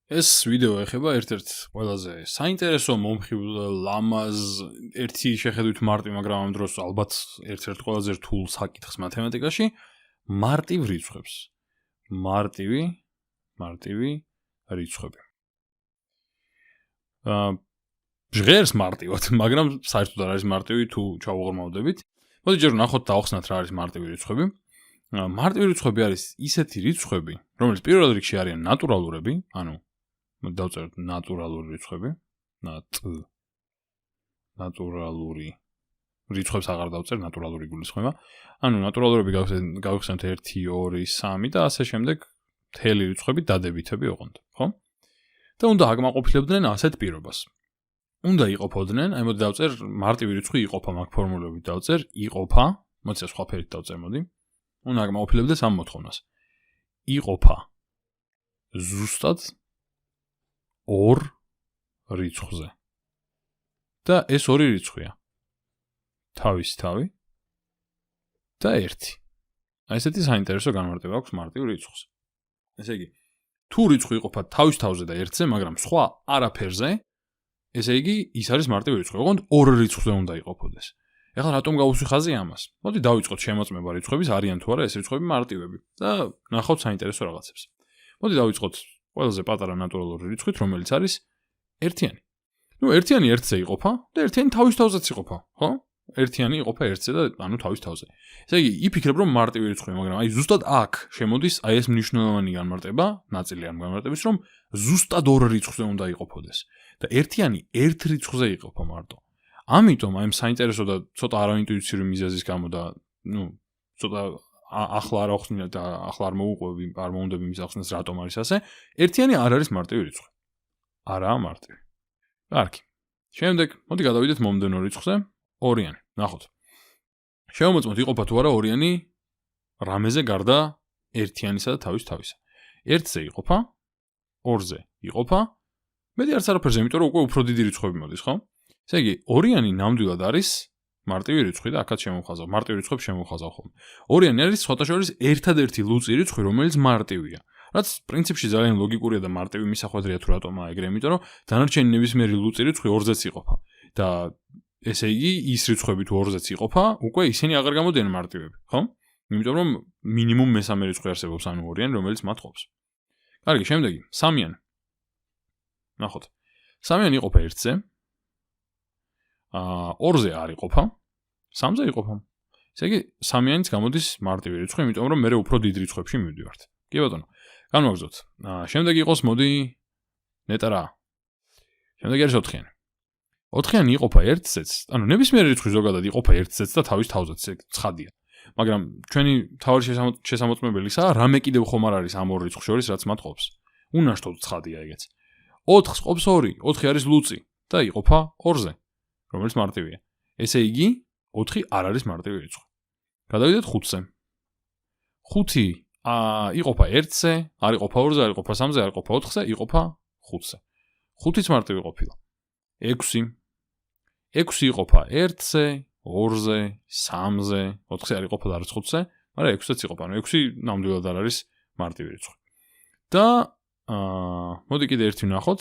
ეს ვიდეო ეხება ერთ-ერთ ყველაზე საინტერესო მომხიბ ლამაზ ერთი შეხედვით მარტივ, მაგრამ ამ დროს ალბათ ერთ-ერთ ყველაზე რთულ საკითხს მათემატიკაში, მარტივ რიცხვებს. მარტივი რიცხვები. ჟღერს მარტივად, მაგრამ საერთოდ არ არის მარტივი თუ ჩავუღრმავდებით. მოდი ჯერ ნახოთ დავხსნათ რა არის მარტივი რიცხვები. მარტივი რიცხვები არის ისეთი რიცხვები, რომელიც პირველ რიგში არიან ნატურალურები, ანუ დავწეროთ ნატურალური რიცხვები, ნატურალური რიცხვებს აღარ დავწერ, ნატურალური გულისხმობა. ანუ ნატურალურები გავიხსენოთ 1, 2, 3 და ასე შემდეგ მთელი რიცხვები დადებითები ოღონდ, ხო? და უნდა აკმაყოფილებდნენ ასეთ პირობას. უნდა იყოფოდნენ, აი მოდი დავწერ მარტივი რიცხვი იყოფა მაგ ფორმულებით დავწერ, იყოფა, მოდი სხვა ფერით დავწერ, მოდი. უნდა აკმაყოფილებდეს ამ მოთხოვნას. იყოფა ზუსტად 2 რიცხვზე. და ეს 2 რიცხვია. თავის თავი და 1. აი ესეთი საინტერესო განმარტება აქვს მარტივ რიცხვს. ესე იგი, თუ რიცხვი იყოფა თავის თავზე და 1-ზე, მაგრამ სხვა არაფერზე, ესე იგი, ის არის მარტივი რიცხვი. ოღონდ 2 რიცხვზე უნდა იყოფოდეს. ეხლა რატომ გავუსვი ხაზი ამას? მოდი დავიწყოთ შემოწმება რიცხვების, არიან თუ არა ეს რიცხვები მარტივები და ნახავთ საინტერესო რაღაცებს. მოდი დავიწყოთ ყველაზე პატარა ნატურალური რიცხვით, რომელიც არის ერთიანი. ნუ ერთიანი 1-ზე იყოფა და ერთიანი თავის თავზეც იყოფა, ხო? ერთიანი იყოფა 1-ზე და ანუ თავის თავზე. ესე იგი, იფიქრებ რომ მარტივი რიცხვია, მაგრამ აი ზუსტად აქ შემოდის აი ეს მნიშვნელოვანი განმარტება, ნაწილი ამ განმარტების, რომ ზუსტად 2 რიცხვზე უნდა იყოფოდეს და ერთიანი 1 რიცხვზე იყოფა მარტო. ამიტომ აი საინტერესო და ცოტა არაინტუიციური მიზეზის გამო და ნუ ცოტა ახლა არ ახსნილა და ახლა არ მოუყვები, არ მოუნდები მის ახსნას რატომ არის ასე. ერთიანი არ არის მარტივი რიცხვი. არაა მარტივი. კარგი. შემდეგ, მოდი გადავიდეთ მომდევნო რიცხვზე, ორიანი. ნახოთ. შევამოწმოთ იყოფა თუ არა ორიანი რამეზე გარდა ერთიანისა და თავის თავისა. 1-ზე იყოფა, 2-ზე იყოფა, მეტი არც არაფერზე, იმიტომ რომ უკვე უფრო დიდი რიცხვები მოდის, ხო? ესე იგი, ორიანი ნამდვილად არის მარტივი რიცხვი და აქაც შემოვხაზავ. მარტივ რიცხვებს შემოვხაზავ ხოლმე. ორიანი არის სხვათა შორის ერთადერთი ლუწი რიცხვი, რომელიც მარტივია. რაც პრინციპში ძალიან ლოგიკურია და მარტივი მისახვედრია თუ რატომაა ეგრე, იმიტომ რომ დანარჩენი ნებისმიერი ლუწი რიცხვი 2-ზეც იყოფა. და ესე იგი, ის რიცხვები თუ 2-ზეც იყოფა, უკვე ისინი აღარ გამოდიან მარტივები, ხო? იმიტომ რომ მინიმუმ მესამე რიცხვი არსებობს, ანუ ორიანი, რომელიც მათ ყოფს. კარგი, შემდეგი, სამიანი. ნახოთ. სამიანი იყოფა 1-ზე. 2-ზე არ იყოფა, 3-ზე იყოფა. ესე იგი, სამიანიც გამოდის მარტივი რიცხვი, იმიტომ რომ მე უფრო დიდ რიცხვებში მივდივართ. კი ბატონო. განვაგრძოთ. შემდეგი იყოს, მოდი ნეტა რა. შემდეგი არის 4-იანი. 4-იანი იყოფა 1-ზეც, ანუ ნებისმიერი რიცხვი ზოგადად იყოფა 1-ზეც და თავის თავზეც, ეგ ცხადია. მაგრამ ჩვენი თავი შესამოწმებელისა, რამე კიდევ ხომ არ არის ამ 2 რიცხვს შორის, რაც მათ ყოფს. უნაშთოდ ცხადია ეგეც. 4-ს ყოფს 2, 4 არის ლუწი და იყოფა 2-ზე, რომელიც მარტივია. ესე იგი, 4 არ არის მარტივი რიცხვი. გადავიდეთ 5-ზე. 5 იყოფა 1-ზე, არ იყოფა 2-ზე, არ იყოფა 3-ზე, არ იყოფა 4-ზე, იყოფა 5-ზე. 5-იც მარტივი ყოფილა. 6 იყოფა 1-ზე, 2-ზე, 3-ზე, 4-ზე არ იყოფა არც 5-ზე, მაგრამ 6-ზეც იყოფა. ანუ 6 ნამდვილად არ არის მარტივი რიცხვი. და მოდი კიდე ერთი ვნახოთ.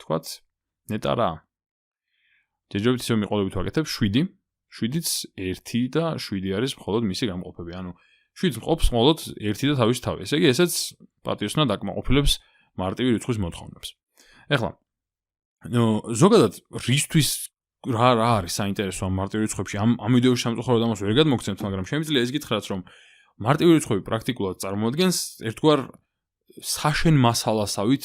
თქვათ, ნეტა რა. ჯერჯერობით ისე მიყოლებით ვაკეთებ 7. 7-იც 1 და 7 არის მხოლოდ მისი გამყოფები. ანუ 7 მყოფს მხოლოდ 1 და თავის თავი. ესე იგი, ესეც პატიოსნად აკმაყოფილებს მარტივი რიცხვის მოთხოვნებს. ეხლა, ზოგადად რისთვის რა არის საინტერესო ამ მარტივ რიცხვებში? ამ ვიდეოში სამწუხაროდ ამას ვერ გადმოგცემთ, მაგრამ შემიძლია ეს გითხრათ, რომ მარტივი რიცხვები პრაქტიკულად წარმოადგენს ერთგვარ საშენ მასალასავით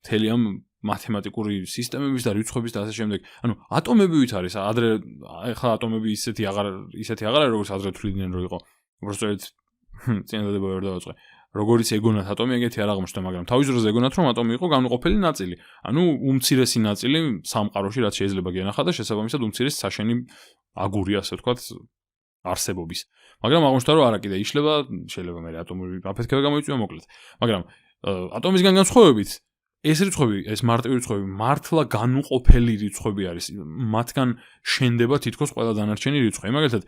მთელი ამ მათემატიკური სისტემების და რიცხვების და ასე შემდეგ. ანუ ატომებივით არის, ადრე ახლა ატომები ისეთი აღარ არის, როგორც ადრე თვლიდნენ რომ იყო. უბრალოდ წინადადება ვერ დავაწყე. როგორც ეგონათ ატომი ეგეთი არ აღმოჩნდა, მაგრამ თავის დროზე ეგონათ რომ ატომი იყო განუყოფელი ნაწილი. ანუ უმცირესი ნაწილი სამყაროში რაც შეიძლება გენახა და შესაბამისად უმცირესი საშენი აგური ასე ვთქვათ არსებობის. მაგრამ აღმოჩნდა რომ არა კიდე იშლება, შეიძლება მე ატომური აფეთქება გამოიწვია მოკლედ. მაგრამ ატომისგან განსხვავებით ეს რიცხვები, ეს მარტივი რიცხვები მართლა განუყოფელი რიცხვები არის. მათგან შენდება თითქოს ყველა დანარჩენი რიცხვი. მაგალითად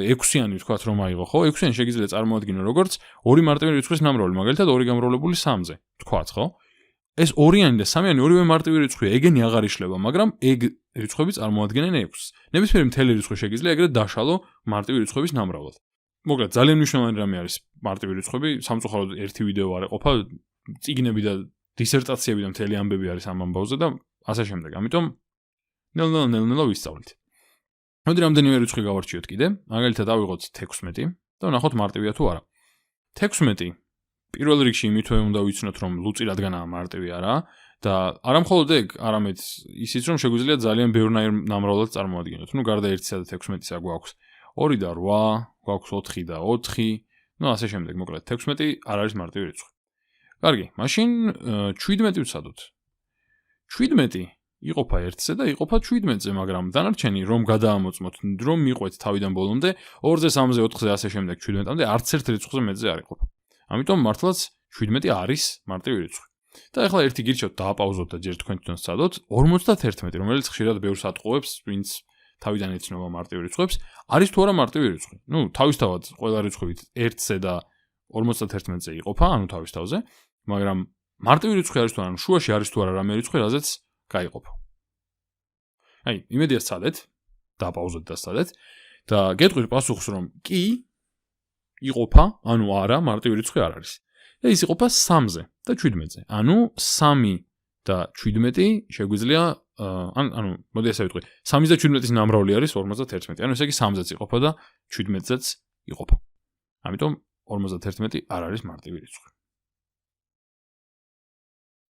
6-იანი ვთქვათ რომ აიღო, ხო? 6-იანი შეიძლება წარმოადგინო როგორც 2 მარტივი რიცხვის ნამრავლი, მაგალითად 2 გამრავლებული 3-ზე. ვთქვათ, ხო? ეს ორიანი და სამიანი ორივე მარტივი რიცხვია, ეგენი აღარ იშლება, მაგრამ ეგ რიცხვები წარმოადგენენ 6-ს. ნებისმიერი მთელი რიცხვი შეგიძლია ეგრეთ დაშალო მარტივი რიცხვების ნამრავლად. მოკლედ, ძალიან მნიშვნელოვანი რამე არის მარტივი რიცხვები, სამწუხაროდ ერთი ვიდეო არ ეყოფა, წიგნები და დისერტაციები და მთელი ამბები არის ამ ამბავზე და ასე შემდეგ. ამიტომ ნელ-ნელა ვისწავლით. მოდი რამდენიმე რიცხვი გავარჩიოთ კიდე. მაგალითად, ავიღოთ 16 და ვნახოთ მარტივია თუ არა. 16 პირველ რიგში იმითვე უნდა ვიცნოთ, რომ ლუწი რადგანაა მარტივი არა და არა მხოლოდ ეგ, არამედ ისიც რომ შეგვიძლია ძალიან ბევრნაირ ნამრავლად წარმოადგინოთ. ნუ გარდა 1-ისა და 16-ისა გვაქვს 2 და 8, გვაქვს 4 და 4, ნუ ასე შემდეგ, მოკლედ 16 არ არის მარტივი რიცხვი. კარგი, მაშინ 17 ვცადოთ. 17 იყოფა 1-ზე და იყოფა 17-ზე, მაგრამ დანარჩენი რომ გადაამოწმოთ, რომ მიყვეთ თავიდან ბოლომდე 2-ზე, 3-ზე, 4-ზე ასე შემდეგ 17-მდე არც ერთ რიცხვზე მეტზე არ იყოფა. ამიტომ მართლაც 17 არის მარტივი რიცხვი. და ახლა ერთი გირჩევთ დააპაუზოთ და ჯერ თქვენ თვითონ სწადოთ 51, რომელიც ხშირად ბევრს ატყუებს, ვინც თავიდან ეცნობა მარტივ რიცხვებს, არის თუ არა მარტივი რიცხვი. ნუ თავისთავად ყველა რიცხვით 1-ზე და 51-ზე იყოფა, ანუ თავისთავზე, მაგრამ მარტივი რიცხვი არის თუ არა, შუაში არის თუ არა რამე რიცხვი, რაზეც გაიყოფა. აი, იმედია სწადეთ, დააპაუზოთ და სწადეთ და გეტყვით პასუხს, რომ კი იყოფა, ანუ არა, მარტივი რიცხვი არ არის. და ის იყოფა 3-ზე და 17-ზე. ანუ 3 და 17 შეგვიძლია ანუ მოდი ასე ვიტყვი, 3 და 17-ის ნამრავლი არის 51. ანუ ესე იგი 3-ზეც იყოფა და 17-ზეც იყოფა. ამიტომ 51 არ არის მარტივი რიცხვი.